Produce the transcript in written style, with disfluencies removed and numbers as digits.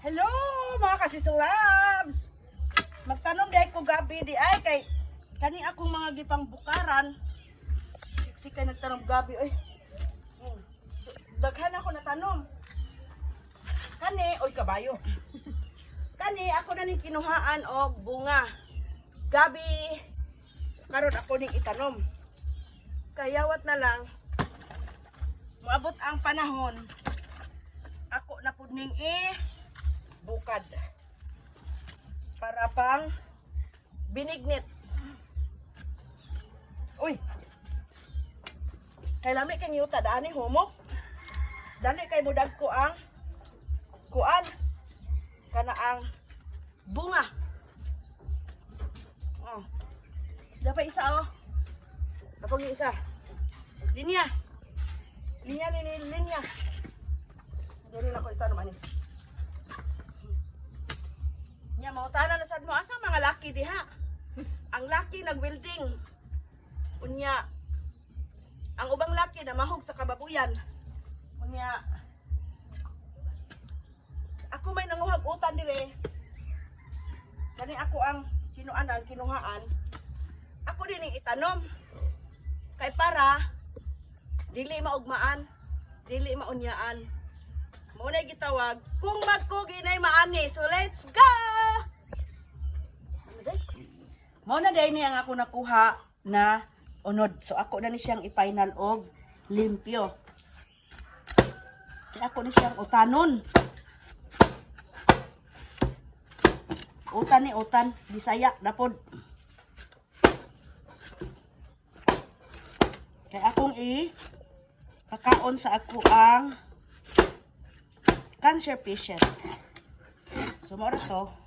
Hello mga kasisalabs! Magtanom di ko gabi di ay kay kani akong mga gipang bukaran. Siksik kay nagtanom gabi oy. Daghan ako natanom. Kani oy kabayo. Kani ako na ning kinuhaan og bunga. Gabi karon ako ning itanom. Kayawat na lang moabot ang panahon. Ako na pud ning bukad para pang binignit. Uy, kay lami kang yuta daan ni humok. Dali kay mudag ko ang kuan kana ang bunga. Oh. Dapat isa oh. Dapat isa. Linya. Linya. Dili na ko ito naman. Nya mautanan na sad mo asa mga laki diha. Ang laki nag-welding. Unya ang ubang laki na mahog sa kababuyan. Unya ako may nanguhag utan dire. Kani ako ang kinuhaan. Ako din ang itanom. Kay para dili maugmaan, dili maunyaan. Muna gitawag kung magkuginay maani. So let's go! Muna day ni ang ako nakuha na unod. So ako na ni siyang i-final og limpyo. Ako ni siyang utanon. Utan Bisaya dapod. Kaya akong kakaon sa ako ang cancer patient. So, mora to.